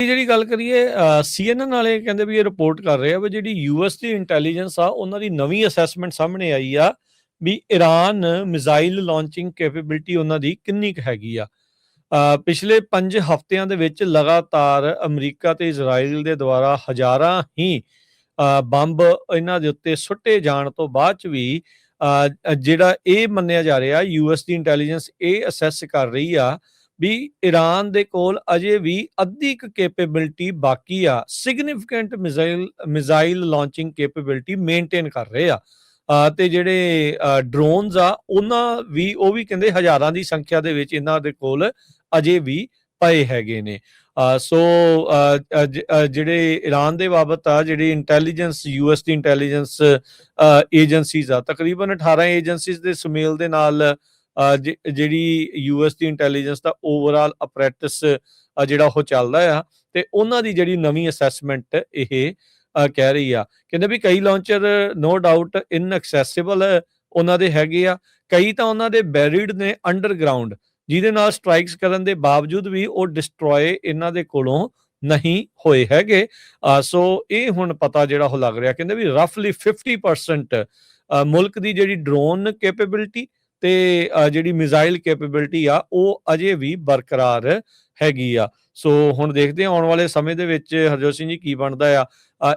ਜਿਹੜੀ ਗੱਲ ਕਰੀਏ CNN ਵਾਲੇ ਕਹਿੰਦੇ ਵੀ ਇਹ ਰਿਪੋਰਟ ਕਰ ਰਹੇ ਆ ਵੀ ਜਿਹੜੀ ਯੂਐਸ ਦੀ ਇੰਟੈਲੀਜੈਂਸ ਆ ਉਹਨਾਂ ਦੀ ਨਵੀਂ ਅਸੈਸਮੈਂਟ ਸਾਹਮਣੇ ਆਈ ਆ ਵੀ ਈਰਾਨ ਮਿਜ਼ਾਈਲ ਲਾਂਚਿੰਗ ਕੈਪੇਬਿਲਿਟੀ ਉਹਨਾਂ ਦੀ ਕਿੰਨੀ ਕੁ ਹੈਗੀ ਆ। ਪਿਛਲੇ 5 ਹਫ਼ਤਿਆਂ ਦੇ ਵਿੱਚ ਲਗਾਤਾਰ ਅਮਰੀਕਾ ਤੇ ਇਜ਼ਰਾਈਲ ਦੇ ਦੁਆਰਾ ਹਜ਼ਾਰਾਂ ਹੀ ਬੰਬ ਇਹਨਾਂ ਦੇ ਉੱਤੇ ਸੁੱਟੇ ਜਾਣ ਤੋਂ ਬਾਅਦ ਚ ਵੀ ਜਿਹੜਾ ਇਹ ਮੰਨਿਆ ਜਾ ਰਿਹਾ ਯੂਐਸ ਦੀ ਇੰਟੈਲੀਜੈਂਸ ਇਹ ਅਸੈਸ ਕਰ ਰਹੀ ਆ ਵੀ ਈਰਾਨ ਦੇ ਕੋਲ ਅਜੇ ਵੀ ਅੱਧੀ ਕੁ ਕੈਪੇਬਿਲਿਟੀ ਬਾਕੀ ਆ, significant missile launching capability maintain ਕਰ ਰਹੇ ਆ। ਤੇ ਜਿਹੜੇ ਡਰੋਨਸ ਆ ਉਹ ਵੀ ਕਹਿੰਦੇ ਹਜ਼ਾਰਾਂ ਦੀ ਸੰਖਿਆ ਦੇ ਵਿੱਚ ਇਹਨਾਂ ਦੇ ਕੋਲ ਅਜੇ ਵੀ ਪਏ ਹੈਗੇ ਨੇ। ਜਿਹੜੇ ਈਰਾਨ ਦੇ ਬਾਬਤ ਆ ਜਿਹੜੀ ਇੰਟੈਲੀਜੈਂਸ ਯੂਐਸ ਦੀ ਇੰਟੈਲੀਜੈਂਸ ਏਜੰਸੀਜ਼ ਆ, ਤਕਰੀਬਨ 18 ਏਜੰਸੀਜ਼ ਦੇ ਸੁਮੇਲ ਦੇ ਨਾਲ ਜਿਹੜੀ ਯੂਐਸ ਦੀ ਇੰਟੈਲੀਜੈਂਸ ਦਾ ਓਵਰਆਲ ਅਪਰੈਟਿਸ ਜਿਹੜਾ ਉਹ ਚੱਲਦਾ ਆ, ਤੇ ਉਹਨਾਂ ਦੀ ਜਿਹੜੀ ਨਵੀਂ ਅਸੈਸਮੈਂਟ ਇਹ ਕਹਿ ਰਹੀ ਆ। ਕਹਿੰਦੇ ਵੀ ਕਈ ਲਾਂਚਰ ਨੋ ਡਾਊਟ ਇਨਐਕਸੈਸਿਬਲ ਉਹਨਾਂ ਦੇ ਹੈਗੇ ਆ, ਕਈ ਤਾਂ ਉਹਨਾਂ ਦੇ ਬੈਰੀਡ ਨੇ ਅੰਡਰਗਰਾਉਂਡ, ਜਿਹਦੇ ਨਾਲ ਸਟ੍ਰਾਈਕਸ ਕਰਨ ਦੇ ਬਾਵਜੂਦ ਵੀ ਉਹ ਡਿਸਟਰੋਏ ਇਹਨਾਂ ਦੇ ਕੋਲੋਂ ਨਹੀਂ ਹੋਏ ਹੈਗੇ। ਸੋ ਇਹ ਹੁਣ ਪਤਾ ਜਿਹੜਾ ਉਹ ਲੱਗ ਰਿਹਾ, ਕਹਿੰਦੇ ਵੀ ਰਫਲੀ 50% ਮੁਲਕ ਦੀ ਜਿਹੜੀ ਡਰੋਨ ਕੈਪੇਬਿਲਿਟੀ ਤੇ ਜਿਹੜੀ ਮਿਜ਼ਾਈਲ ਕੈਪੇਬਿਲਿਟੀ ਆ ਉਹ ਅਜੇ ਵੀ ਬਰਕਰਾਰ ਹੈਗੀ ਆ। ਸੋ ਹੁਣ ਦੇਖਦੇ ਹਾਂ ਆਉਣ ਵਾਲੇ ਸਮੇਂ ਦੇ ਵਿੱਚ ਹਰਜੋਤ ਸਿੰਘ ਜੀ ਕੀ ਬਣਦਾ ਆ।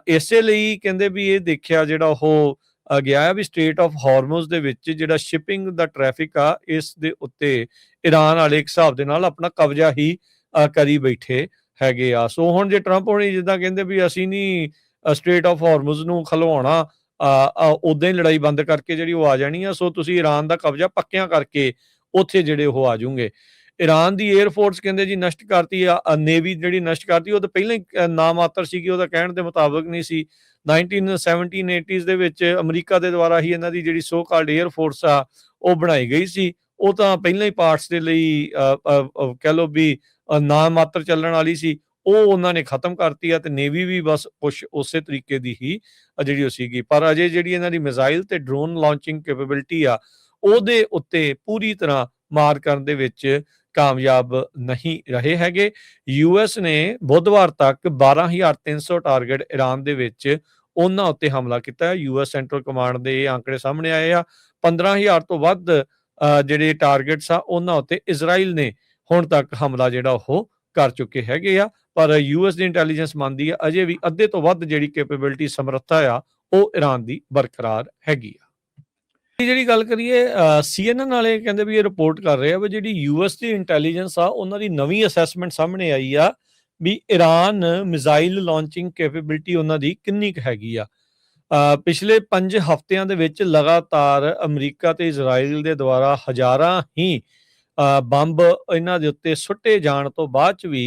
ਇਸੇ ਲਈ ਕਹਿੰਦੇ ਵੀ ਇਹ ਦੇਖਿਆ ਜਿਹੜਾ ਉਹ ਗਿਆ ਆ ਵੀ ਸਟ੍ਰੇਟ ਆਫ ਹਾਰਮੋਜ਼ ਦੇ ਵਿੱਚ ਜਿਹੜਾ ਸ਼ਿਪਿੰਗ ਦਾ ਟ੍ਰੈਫਿਕ ਆ ਇਸ ਦੇ ਉੱਤੇ ਈਰਾਨ ਵਾਲੇ ਇੱਕ ਹਿਸਾਬ ਦੇ ਨਾਲ ਆਪਣਾ ਕਬਜ਼ਾ ਹੀ ਕਰੀ ਬੈਠੇ ਹੈਗੇ ਆ। ਸੋ ਹੁਣ ਜੇ ਟਰੰਪ ਹੋਣੀ ਜਿੱਦਾਂ ਕਹਿੰਦੇ ਵੀ ਅਸੀਂ ਨਹੀਂ ਸਟ੍ਰੇਟ ਆਫ ਹਾਰਮੋਜ਼ ਨੂੰ ਖਲਵਾਉਣਾ, ਉਦਾਂ ਹੀ ਲੜਾਈ ਬੰਦ ਕਰਕੇ ਜਿਹੜੀ ਉਹ ਆ ਜਾਣੀ ਆ, ਸੋ ਤੁਸੀਂ ਈਰਾਨ ਦਾ ਕਬਜ਼ਾ ਪੱਕਿਆਂ ਕਰਕੇ ਉੱਥੇ ਜਿਹੜੇ ਉਹ ਆ ਜਾਓਗੇ। ਈਰਾਨ ਦੀ 에ਅਰ ਫੋਰਸ ਕਹਿੰਦੇ ਜੀ ਨਸ਼ਟ ਕਰਤੀ ਆ, ਨੇਵੀ ਜਿਹੜੀ ਨਸ਼ਟ ਕਰਤੀ ਉਹ ਤਾਂ ਪਹਿਲਾਂ ਹੀ ਨਾ ਮਾਤਰ ਸੀਗੀ, ਉਹਦਾ ਕਹਿਣ ਦੇ ਮੁਤਾਬਕ ਨਹੀਂ ਸੀ। 1970-80s ਦੇ ਵਿੱਚ ਅਮਰੀਕਾ ਦੇ ਦੁਆਰਾ ਹੀ ਇਹਨਾਂ ਦੀ ਜਿਹੜੀ ਸੋ ਕਾਲਡ 에ਅਰ ਫੋਰਸ ਆ ਉਹ ਬਣਾਈ ਗਈ ਸੀ। ਉਹ ਤਾਂ ਪਹਿਲਾਂ ਹੀ ਪਾਰਟਸ ਦੇ ਲਈ ਕਹਿ ਲਓ ਵੀ ਨਾ ਮਾਤਰ ਚੱਲਣ ਵਾਲੀ ਸੀ, ਉਹ ਉਹਨਾਂ ਨੇ ਖਤਮ ਕਰਤੀ ਆ, ਤੇ ਨੇਵੀ ਵੀ ਬਸ ਕੁਛ ਉਸੇ ਤਰੀਕੇ ਦੀ ਹੀ ਜਿਹੜੀ ਉਹ ਸੀਗੀ। ਪਰ ਅਜੇ ਜਿਹੜੀ ਇਹਨਾਂ ਦੀ ਮਿਜ਼ਾਈਲ ਤੇ ਡਰੋਨ ਲਾਂਚਿੰਗ ਕੈਪੇਬਿਲਿਟੀ ਆ ਉਹਦੇ ਉੱਤੇ ਪੂਰੀ ਤਰ੍ਹਾਂ ਮਾਰ ਕਰਨ ਦੇ ਵਿੱਚ ਕਾਮਯਾਬ ਨਹੀਂ ਰਹੇ ਹੈਗੇ। ਯੂਐਸ ਨੇ ਬੁੱਧਵਾਰ ਤੱਕ 12,300 ਟਾਰਗੇਟ ਈਰਾਨ ਦੇ ਵਿੱਚ ਉਹਨਾਂ ਉੱਤੇ ਹਮਲਾ ਕੀਤਾ। ਯੂਐਸ ਸੈਂਟਰਲ ਕਮਾਂਡ ਦੇ ਇਹ ਆંકੜੇ ਸਾਹਮਣੇ ਆਏ ਆ। 15,000 ਤੋਂ ਵੱਧ ਜਿਹੜੇ ਟਾਰਗੇਟਸ ਆ ਉਹਨਾਂ ਉੱਤੇ ਇਜ਼ਰਾਈਲ ਨੇ ਹੁਣ ਤੱਕ ਹਮਲਾ ਜਿਹੜਾ ਉਹ ਕਰ ਚੁੱਕੇ ਹੈਗੇ ਆ। ਪਰ ਯੂਐਸ ਦੀ ਇੰਟੈਲੀਜੈਂਸ ਮੰਨਦੀ ਆ ਅਜੇ ਵੀ ਅੱਧੇ ਤੋਂ ਵੱਧ ਜਿਹੜੀ ਕੈਪੇਬਿਲਿਟੀ ਸਮਰੱਥਾ ਆ ਉਹ ਈਰਾਨ ਦੀ ਬਰਕਰਾਰ ਹੈਗੀ ਆ। ਜਿਹੜੀ ਗੱਲ ਕਰੀਏ CNN ਵਾਲੇ ਕਹਿੰਦੇ ਵੀ ਇਹ ਰਿਪੋਰਟ ਕਰ ਰਹੇ ਆ ਵੀ ਜਿਹੜੀ ਯੂਐਸ ਦੀ ਇੰਟੈਲੀਜੈਂਸ ਆ ਉਹਨਾਂ ਦੀ ਨਵੀਂ ਅਸੈਸਮੈਂਟ ਸਾਹਮਣੇ ਆਈ ਆ ਵੀ ਈਰਾਨ ਮਿਜ਼ਾਈਲ ਲਾਂਚਿੰਗ ਕੈਪੇਬਿਲਿਟੀ ਉਹਨਾਂ ਦੀ ਕਿੰਨੀ ਕੁ ਹੈਗੀ ਆ। ਪਿਛਲੇ 5 ਹਫ਼ਤਿਆਂ ਦੇ ਵਿੱਚ ਲਗਾਤਾਰ ਅਮਰੀਕਾ ਤੇ ਇਜ਼ਰਾਈਲ ਦੇ ਦੁਆਰਾ ਹਜ਼ਾਰਾਂ ਹੀ ਬੰਬ ਇਹਨਾਂ ਦੇ ਉੱਤੇ ਸੁੱਟੇ ਜਾਣ ਤੋਂ ਬਾਅਦ ਚ ਵੀ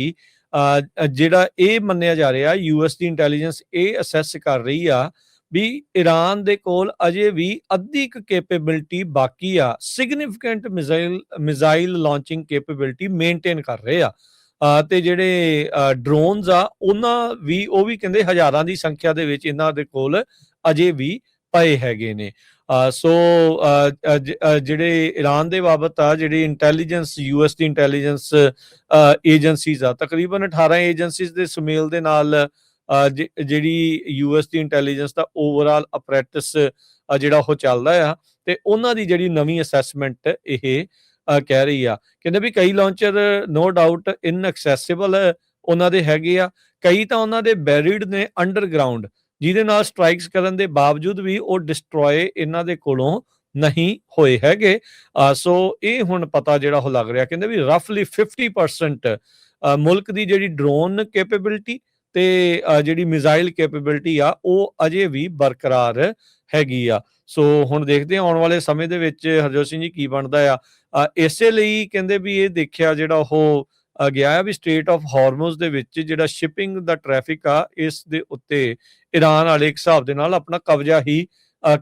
ਜਿਹੜਾ ਇਹ ਮੰਨਿਆ ਜਾ ਰਿਹਾ ਯੂਐਸ ਦੀ ਇੰਟੈਲੀਜੈਂਸ ਇਹ ਅਸੈਸ ਕਰ ਰਹੀ ਆ ਵੀ ਈਰਾਨ ਦੇ ਕੋਲ ਅਜੇ ਵੀ ਅੱਧੀ ਕੁ ਕੈਪੇਬਿਲਿਟੀ ਬਾਕੀ ਆ, significant missile launching capability maintain ਕਰ ਰਹੇ ਆ। ਤੇ ਜਿਹੜੇ ਡਰੋਨਸ ਆ ਉਹ ਵੀ ਕਹਿੰਦੇ ਹਜ਼ਾਰਾਂ ਦੀ ਸੰਖਿਆ ਦੇ ਵਿੱਚ ਇਹਨਾਂ ਦੇ ਕੋਲ ਅਜੇ ਵੀ ਪਏ ਹੈਗੇ ਨੇ। ਸੋ ਜਿਹੜੇ ਈਰਾਨ ਦੇ ਬਾਬਤ ਆ ਜਿਹੜੀ ਇੰਟੈਲੀਜੈਂਸ ਯੂਐਸ ਦੀ ਇੰਟੈਲੀਜੈਂਸ ਏਜੰਸੀਜ਼ ਆ, ਤਕਰੀਬਨ 18 ਏਜੰਸੀਜ਼ ਦੇ ਸੁਮੇਲ ਦੇ ਨਾਲ ਜਿਹੜੀ ਯੂਐਸ ਦੀ ਇੰਟੈਲੀਜੈਂਸ ਦਾ ਓਵਰਆਲ ਅਪਰੈਟਿਸ ਜਿਹੜਾ ਉਹ ਚੱਲਦਾ ਆ, ਤੇ ਉਹਨਾਂ ਦੀ ਜਿਹੜੀ ਨਵੀਂ ਅਸੈਸਮੈਂਟ ਇਹ ਕਹਿ ਰਹੀ ਆ। ਕਹਿੰਦੇ ਵੀ ਕਈ ਲਾਂਚਰ ਨੋ ਡਾਊਟ ਇਨਐਕਸੈਸਿਬਲ ਉਹਨਾਂ ਦੇ ਹੈਗੇ ਆ, ਕਈ ਤਾਂ ਉਹਨਾਂ ਦੇ ਬੈਰੀਡ ਨੇ ਅੰਡਰਗਰਾਉਂਡ, ਜਿਹਦੇ ਨਾਲ ਸਟ੍ਰਾਈਕਸ ਕਰਨ ਦੇ ਬਾਵਜੂਦ ਵੀ ਉਹ ਡਿਸਟਰੋਏ ਇਹਨਾਂ ਦੇ ਕੋਲੋਂ ਨਹੀਂ ਹੋਏ ਹੈਗੇ। ਸੋ ਇਹ ਹੁਣ ਪਤਾ ਜਿਹੜਾ ਉਹ ਲੱਗ ਰਿਹਾ, ਕਹਿੰਦੇ ਵੀ ਰਫਲੀ 50% ਮੁਲਕ ਦੀ ਜਿਹੜੀ ਡਰੋਨ ਕੈਪੇਬਿਲਿਟੀ ਤੇ ਜਿਹੜੀ ਮਿਜ਼ਾਈਲ ਕੈਪੇਬਿਲਿਟੀ ਆ ਉਹ ਅਜੇ ਵੀ ਬਰਕਰਾਰ ਹੈਗੀ ਆ। ਸੋ ਹੁਣ ਦੇਖਦੇ ਹਾਂ ਆਉਣ ਵਾਲੇ ਸਮੇਂ ਦੇ ਵਿੱਚ ਹਰਜੋਤ ਸਿੰਘ ਜੀ ਕੀ ਬਣਦਾ ਆ। ਇਸੇ ਲਈ ਕਹਿੰਦੇ ਵੀ ਇਹ ਦੇਖਿਆ ਜਿਹੜਾ ਉਹ ਗਿਆ ਆ ਵੀ ਸਟ੍ਰੇਟ ਆਫ ਹਾਰਮੋਜ਼ ਦੇ ਵਿੱਚ ਜਿਹੜਾ ਸ਼ਿਪਿੰਗ ਦਾ ਟ੍ਰੈਫਿਕ ਆ ਇਸ ਦੇ ਉੱਤੇ ਈਰਾਨ ਵਾਲੇ ਇੱਕ ਹਿਸਾਬ ਦੇ ਨਾਲ ਆਪਣਾ ਕਬਜ਼ਾ ਹੀ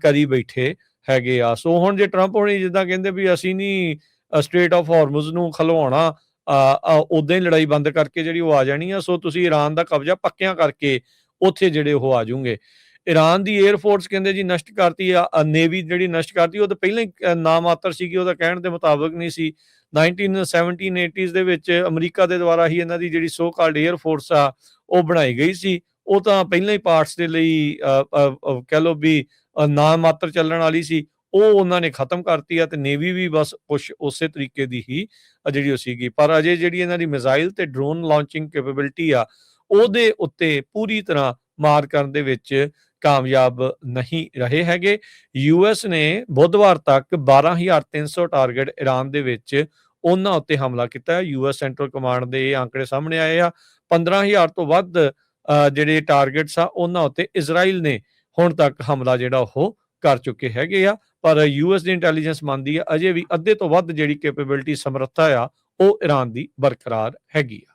ਕਰੀ ਬੈਠੇ ਹੈਗੇ ਆ। ਸੋ ਹੁਣ ਜੇ ਟਰੰਪ ਹੋਣੀ ਜਿੱਦਾਂ ਕਹਿੰਦੇ ਵੀ ਅਸੀਂ ਨਹੀਂ ਸਟ੍ਰੇਟ ਆਫ ਹਾਰਮੋਜ਼ ਨੂੰ ਖਲਵਾਉਣਾ, ਉਦਾਂ ਹੀ ਲੜਾਈ ਬੰਦ ਕਰਕੇ ਜਿਹੜੀ ਉਹ ਆ ਜਾਣੀ ਆ, ਸੋ ਤੁਸੀਂ ਈਰਾਨ ਦਾ ਕਬਜ਼ਾ ਪੱਕਿਆਂ ਕਰਕੇ ਉੱਥੇ ਜਿਹੜੇ ਉਹ ਆ ਜਾਓਗੇ। ਈਰਾਨ ਦੀ 에ਅਰ ਫੋਰਸ ਕਹਿੰਦੇ ਜੀ ਨਸ਼ਟ ਕਰਤੀ ਆ, ਨੇਵੀ ਜਿਹੜੀ ਨਸ਼ਟ ਕਰਤੀ ਉਹ ਤਾਂ ਪਹਿਲਾਂ ਹੀ ਨਾ ਮਾਤਰ ਸੀਗੀ, ਉਹਦਾ ਕਹਿਣ ਦੇ ਮੁਤਾਬਕ ਨਹੀਂ ਸੀ। 1970-80s ਦੇ ਵਿੱਚ ਅਮਰੀਕਾ ਦੇ ਦੁਆਰਾ ਹੀ ਇਹਨਾਂ ਦੀ ਜਿਹੜੀ ਸੋ ਕਾਲਡ 에ਅਰ ਫੋਰਸ ਆ ਉਹ ਬਣਾਈ ਗਈ ਸੀ। ਉਹ ਤਾਂ ਪਹਿਲਾਂ ਹੀ ਪਾਰਟਸ ਦੇ ਲਈ ਕਹਿ ਲਓ ਵੀ ਨਾ ਮਾਤਰ ਚੱਲਣ ਵਾਲੀ ਸੀ, ਉਹ ਉਹਨਾਂ ਨੇ ਖਤਮ ਕਰਤੀ ਆ ਤੇ ਨੇਵੀ ਵੀ ਬਸ ਕੁਛ ਉਸੇ ਤਰੀਕੇ ਦੀ ਹੀ ਜਿਹੜੀ ਉਹ ਸੀਗੀ। ਪਰ ਅਜੇ ਜਿਹੜੀ ਇਹਨਾਂ ਦੀ ਮਿਜ਼ਾਈਲ ਤੇ ਡਰੋਨ ਲਾਂਚਿੰਗ ਕੈਪੇਬਿਲਿਟੀ ਆ ਉਹਦੇ ਉੱਤੇ ਪੂਰੀ ਤਰ੍ਹਾਂ ਮਾਰ ਕਰਨ ਦੇ ਵਿੱਚ ਕਾਮਯਾਬ ਨਹੀਂ ਰਹੇ ਹੈਗੇ। ਯੂਐਸ ਨੇ ਬੁੱਧਵਾਰ ਤੱਕ 12,300 ਟਾਰਗੇਟ ਈਰਾਨ ਦੇ ਵਿੱਚ ਉਹਨਾਂ ਉੱਤੇ ਹਮਲਾ ਕੀਤਾ। ਯੂਐਸ ਸੈਂਟਰਲ ਕਮਾਂਡ ਦੇ ਇਹ ਆંકੜੇ ਸਾਹਮਣੇ ਆਏ ਆ। 15,000 ਤੋਂ ਵੱਧ ਜਿਹੜੇ ਟਾਰਗੇਟਸ ਆ ਉਹਨਾਂ ਉੱਤੇ ਇਜ਼ਰਾਈਲ ਨੇ ਹੁਣ ਤੱਕ ਹਮਲਾ ਜਿਹੜਾ ਉਹ ਕਰ ਚੁੱਕੇ ਹੈਗੇ ਆ। ਪਰ ਯੂਐਸ ਦੀ ਇੰਟੈਲੀਜੈਂਸ ਮੰਨਦੀ ਆ ਅਜੇ ਵੀ ਅੱਧੇ ਤੋਂ ਵੱਧ ਜਿਹੜੀ ਕੈਪੇਬਿਲਿਟੀ ਸਮਰੱਥਾ ਆ ਉਹ ਈਰਾਨ ਦੀ ਬਰਕਰਾਰ ਹੈਗੀ ਆ।